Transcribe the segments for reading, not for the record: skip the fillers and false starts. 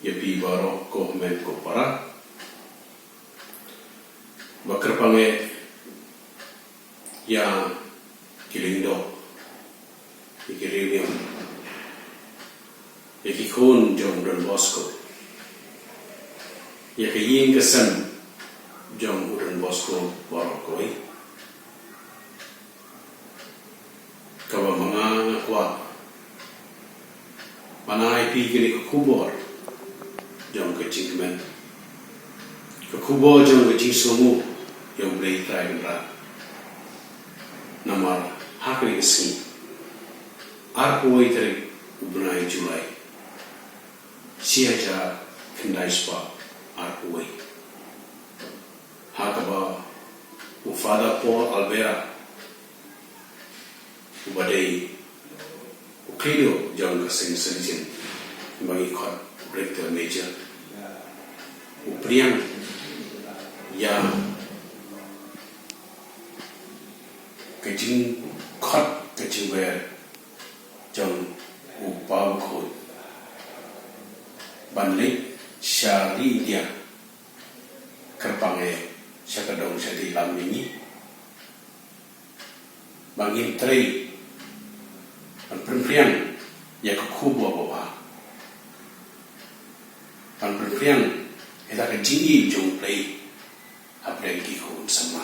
yapi baro ko men ko para bakerpange ya kilindo ikiribiam yakikun jong Don Bosco yakayin kesan jong Don Bosco baro koi kawa mga kwa manai pi kini kubor jong kecing men kubor jong kecing sumu yang boleh try ra namar hakni kesini arpoi teri ubnai Julai siaja kendai spa arpoi hakaba ufada Paul Albera ubadai ukrido jang kasing selisin bagi kot rector major upriang yang kecing kot kecing ber jang upau khoi banlik syari dia kerpange syakadong syadi lam ini bangin teri perempuan yang kekubu apa? Perempuan kita kejingi jumpai apa yang kita sama.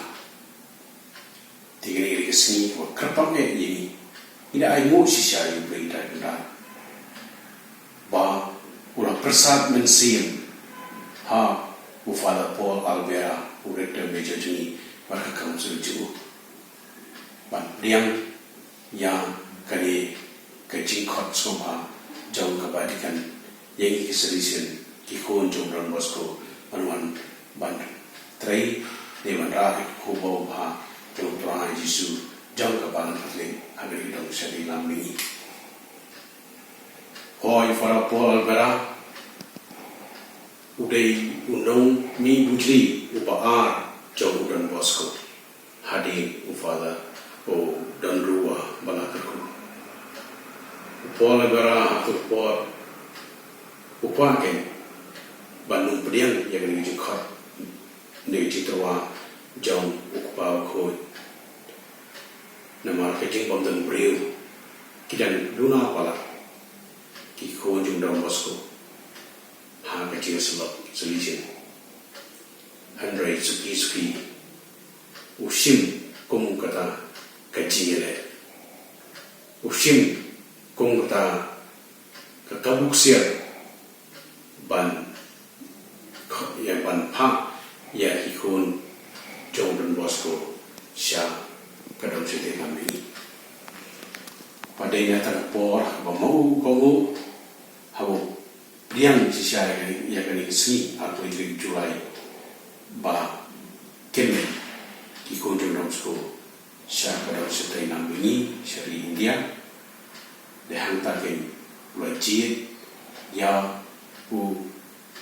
Tiga negeri kesini, kerapnya ini tidak ada sisa yang berita benar. Bah, ulah persat mensiam, Ufada Paul Albera, Rector Major Juni, mereka kamu setuju. Yang kani kejingkot sopa jauh kebadikan yang kiserisin kikon jom Don Bosco manuan ban trai dewan rahi kubau bah jom tuan Yesus jauh kebalan patling agak dong sedi lamini hoi para Paul Albera udai undang mi bujri upaar jauh Don Bosco hadir ufada o dan ruwa balakarku Paul Albera atau Paul upaken Bandung pediang yang dijengkot dijiterwa jauh ukpau khoi nama kecing pemden beriu kidan luna pala kiko jung Don Bosco kecing selok selisin Andre suki usim kong kata kecing ele usim kung kata kakabuk siya ban yang ban pa ya ikon jong Don Bosco siya kadang siya kami padanya terpor mau kamu hawo diam siya ya kani kesini atau itu Julai ba kemen ikon jong Don Bosco siya kadang siya kami siya di India dihantarkan wajib ya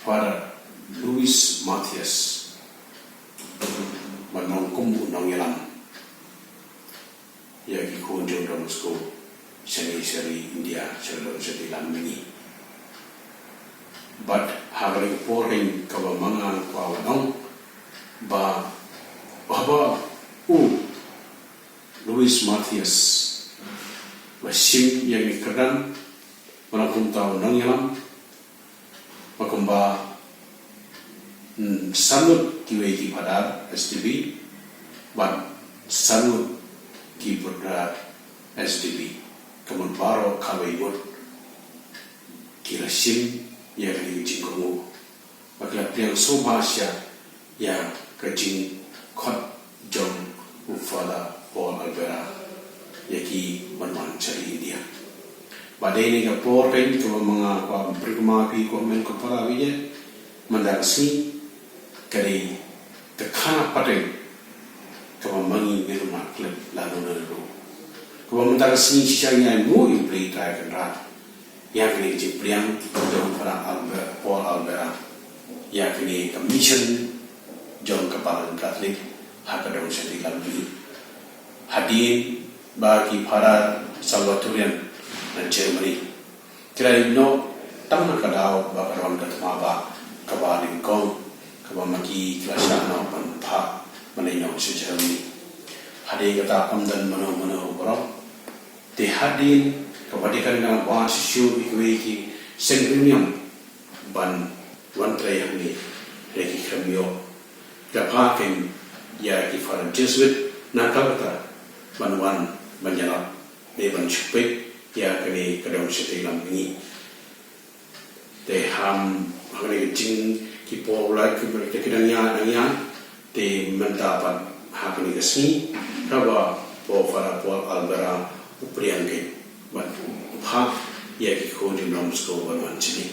para Louis Mathias menongkum undang yalam ya kikon jong Don Bosco seri India seri lam ini but hari poring kawamangan kawanong ba Louis Mathias Wasim yang ikan walaupun tahu nang yalam makumba sanut kiweki pada SDB ban sanut ki pada SDB kemun baro kawai bot kira sim yang dijingkongu bakal yang sobasya yang kecing kot jong ufada Paul Albera yaki manuan cari India. Badai ni kapor kain kalau mengaku berkemapi komen kepala aja mendarasi kali tekana pakai kalau mengi rumah klub lalu lalu. Kalau mendarasi sisanya mu yang beli terakhir rat yang kini cipriang jom para Paul Albera yang kini commission jom kepala Katolik hakadang sendiri lagi hadir bagi para Salvatorian dan Germany. Kira no tam na kadao ba karon katma ba kaba ning kong kaba maki klasya na pan pha manai no se jerami hade kata amdan mano bro te hadin kabadi kan na ba shu ikwe ki sengrium ban wan tray hamni reki khamyo kapa ken ya ki faran jesuit na kata ban banjala de ban chupe ya kani kadang sete lam ni te ham hangani jing ki po la ki ber te kidanya anya te menta pan hakani kasni kaba po fara po albera upriang ke ban ha ya ki ko ni nom sko ban man chini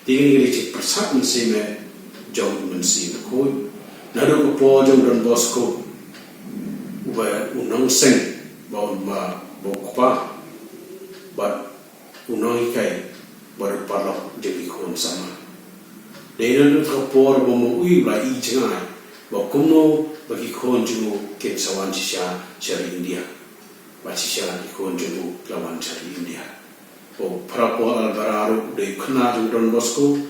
tingin ni chik persat se me jong men si ko na do po jong don bosco wa unong seng ba ma bo pa but unoi kai baru parlo jadi kon sama dena tu kapor bomo ui la I jangai ba kuno bagi kon jumu ken sawan sisha cari India ba sisha di kon jumu lawan cari India o prapo albararo de khna don bosco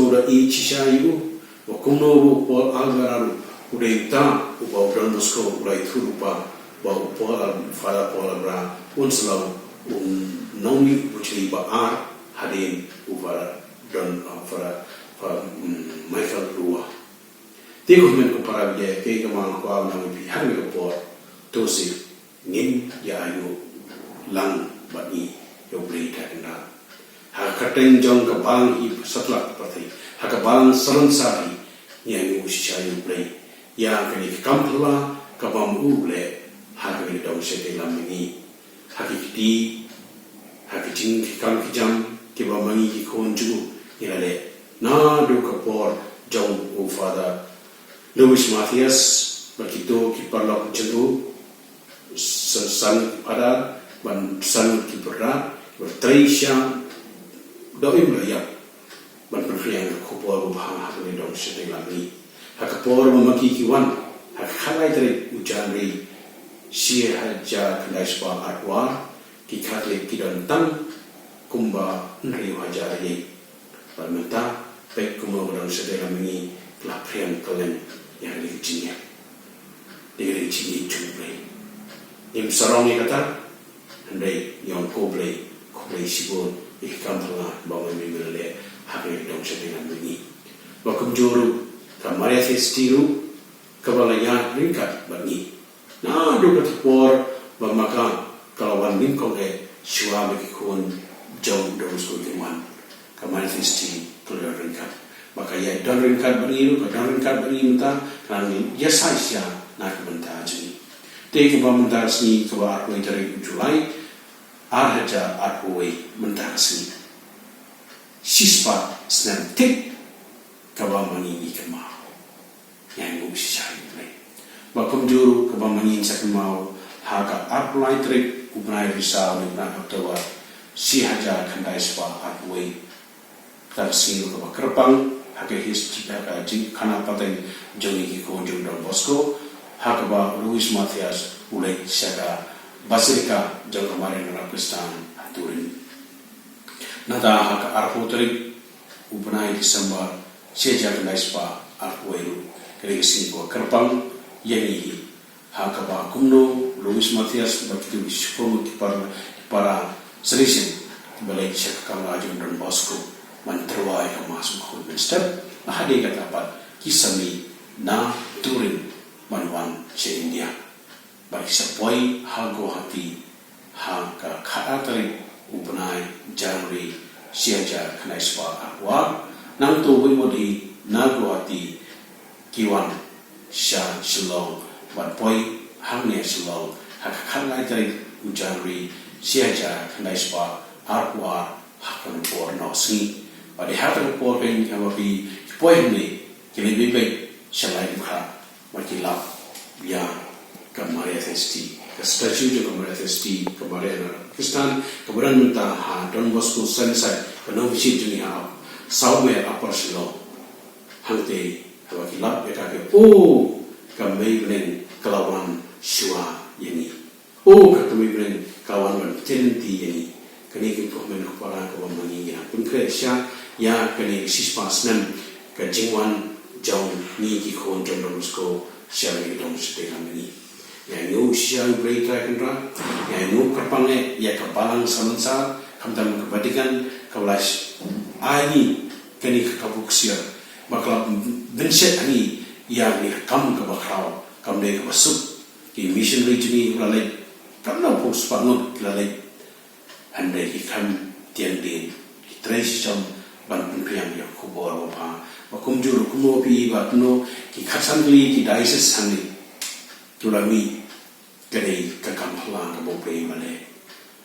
da I sisha yu ba kuno bo albararo ude ta ba don bosco ulai thurupa ba po fara po albara unslau nongi ucili ba hadin uvara don fara Michael Lua tigo men ko para ye ke kama ko na bi han ko po to si ngin ya yu lang ba ni yo play ta na ha kateng jong ka bang I satla pathi ha ka bang saran sari ya yu sha yu play ya ke ni kampla ka bam u le ha ke dong se te lam ni hakiki hakiting kam kijam ke ba mangi ki kon ju irale na do kapor jong o father Louis Mathias bakito ki parla jendu san pada ban san ki berda bertreisha do im la ya ban perfriang kapor ba ha ni dong se de lami hakapor maki ki wan hakalai tre ujanri si haja knaispa atwa ki khatle ki don tang kumba nri wajar ye parmenta pek kumba don sedera mini la prian kolen yang ni cinya degre cini chumbre im sarong ni kata andai yang koble sibon ikampla bawa mi mele habe don sedera mini bakum joru kamare festiru kabalaya ringkat bani na do katpor bamaka kalawan mingkong shua bagi kon jauh dari sekolah kamar festi keluar ringkat maka ya don ringkat beriru ka don ringkat berinta kan ya saja nak bentar jadi te ke bentar sini ke aku dari Julai arhaja aku bentar sini sispa snantik ke mani kemau yang usia ini bakum juru ke mani sakmau haka apply trick ubnai bisa ubnai aktawa si haja kandai spa atway tar sinu ka kerpang haka his jika ka jing kana pateng jongi ki ko jong don bosco haka ba Louis Mathias ulai saka basilica jong kamare na Pakistan aturin nada haka arpo trick ubnai Desember si haja kandai spa atway kare sinu ko kerpang yani haka ba kumno Louis Mathias begitu disepuluh para selection balai cek kamajun dan bosco manterwai kemasuk khulben step ahade kata dapat kisami na turin manwan se India bagi sepoi hago hati haka khaatari ubnai Januari siaja kanai spa akwa nang to wimodi nago hati kiwan sha shilong ban poi hamnya silong hakkan lai dari Januari siaja kanai spa arwa hakkan por no si pada hakkan por kan kamapi poi ni kini bibe shalai dukha makilap ya kamare festi ka statue jo kamare festi kamare na Kristen kemudian minta ha don bosco sensai kana wishi dunia saume apar silo hangte wakilap ya ka oh kamai blen kelawan shua yani oh katumi bren kawan man tenenti yani kani ki komen ko para ko mangi ya pun kre sha ya kani sispas nan ka jingwan jong ni ki khon jong dom sko sha ni dom ste kami ya nyu sha break ta kan ra ya nyu kapange ya kapalang sansa kamdam kebadikan kawalas ani kani kabuk sia bakal benset ani ya ni kam ka bakrau kam de ka basuk ki missionary jini lalai kam na pos pangut lalai handai ki kam tiang din ki trace jam ban priang ya kubor pa bakum juru kumo pi ba no ki khasan ki diocese sani tulami kani ka kam hlang ka bo pre male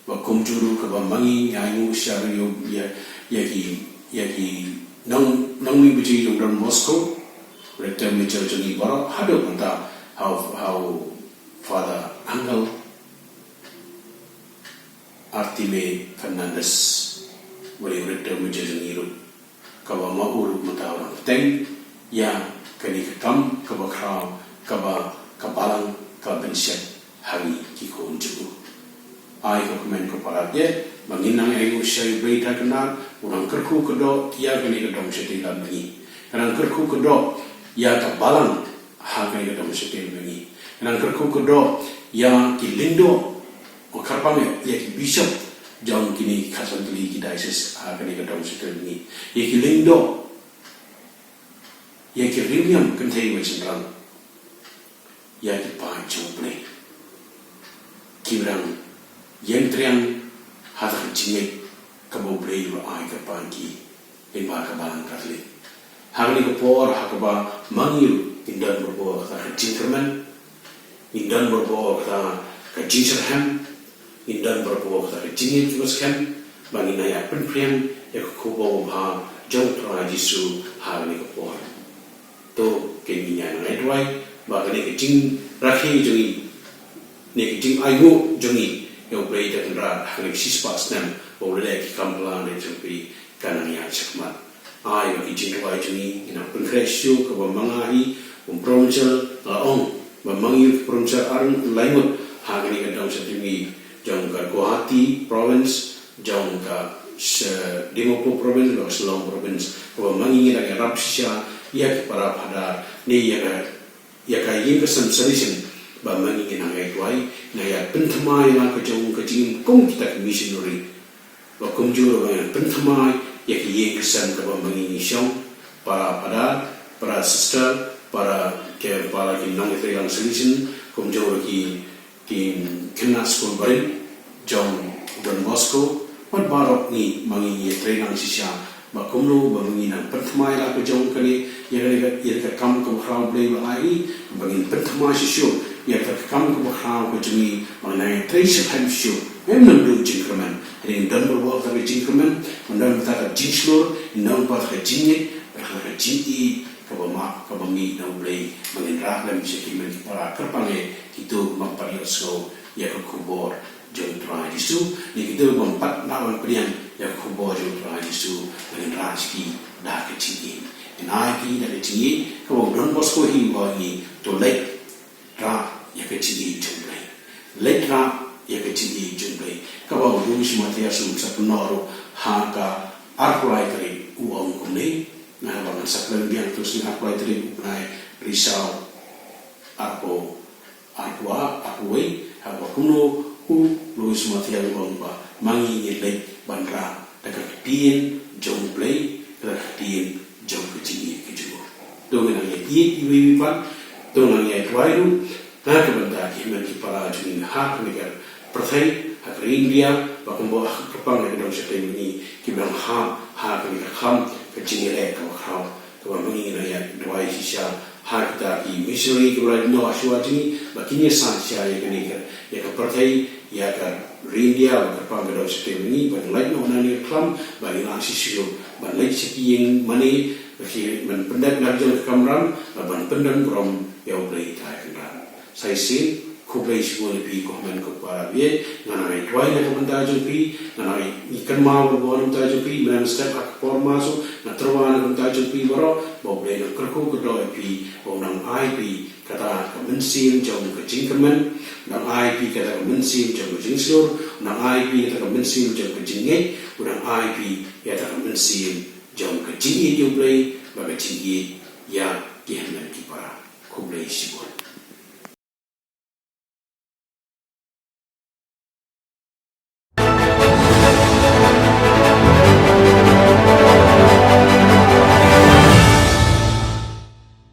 bakum juru ka ba mangi nyangu shario ya ki nang mi buji jong dan Moscow return mi church ni bara hado kanta how Father Angel Artime Fernandez boleh return mi church ni ru kawa maur mata orang teng ya kani kam kawa kraw kawa kabalang ka benset hari ki ko unjuku ai ko komen ko para dia manginang ai usai berita kenal orang kerku kedo ya kani kedong setilan bagi karena kerku kedo ya kabalang ha kani kedong setilan bagi karena kerku kedo ya kilindo o karpame ya ki bishop jong kini kasan tuli ki diocese ha kani kedong setilan bagi ya kilindo ya ki William kentai wajibran ya ki pa chomple kibrang yang triang hadan jinge kabo brei wa ai ka panki limba ka balang katli hagni ko por hakaba mangil indan berbo ka jinkerman indan berbo ka jingerham indan berbo ka jinge tuskam bangina ya penpriang ya ko bo ha jong tra jisu hagni ko por to keminya ngai dwai ba ka ne jing rakhi jongi ne jing ayu jongi yang berita tentang hari sispas dan boleh kita kampulan dan sampai kanannya cakmat. Ayat izin doa ini ina pengkresio kebamangari provincial laong bamangi provincial arung lainut hagani kadang setimi jang ka Guwahati province jang ka Dimapur province atau Selong province kebamangi lagi rapsya ia para pada ni ya ka yin kesan solution bamangi nang ai tuai na ya pentamai la ka jong ka jing kong kita missionary ba kong juro ba pentamai ya ki ye kesan ka bamangi ni shong para sister para ki nang itu yang solution kong juro ki kena school barin jong Don Bosco pat barok ni mangi ye training sisya ba kumno bamangi nang pentamai la ka jong kani ya ka kam ko khraw blay ba ai bangin pentamai sisyo ya terkam ke bakal ke jemi mengenai trace hamshu memang dulu jingkraman ini dan berbuat dari jingkraman mendan tak jingslor non pas ke jingit ke jingi ke bamak ke bangi dan boleh mengenrak dan bisa kimen para kerpange itu mempariosco ya ke kubur jom trai disu ni kita mempat lawan pilihan ya ke kubur jom trai disu mengenrak ski dah ke jingi naiki dari jingi ke Don Bosco hingga ni to lake ra ya ke cigi jumpai letra ya ke cigi jumpai kawa dulu semua tiada sumsa penoro haka arkulai kari uang kuni nah bangan saklan biang terus ni arkulai kari uang risau aku kuno dulu semua tiada uang ba mangi nyelai bandra dekat tien jumpai dekat tien jom ke cigi ke jugo dengan yang iwi pan dengan yang tuairu nah kebetulan kita di para jenis hak negara pertai hak India bahkan bawa kepang negara seperti ini kita hak negara ham kecil kalau mengingat ya dua sisa hak dari missionary kita no aswati baginya sansia yang negara ya ke pertai ya ke India kepang negara seperti ini bahkan lain orang yang klam bagi nasi sio bahkan lain sekian mana bagi menpendat narjal kamram bahkan pendan from yang berita kenal saya sih kublai sigol pi ko men ko para vie nganai twai na kamanta jo pi nganai ikan ma bo bon ta jo pi men step ak por maso na trowana kamanta jo pi boro bo ble na krko ko do pi bo nang ai pi kata ka men sim jong ka jing kamen nang ai pi kata ka men sim jong ka jing sur nang ai pi kata ka men sim jong ka jing nge nang ai pi kata ka men sim jong ka jing ye jo ble ba ka jing ye ya ki men ki para kublai sigol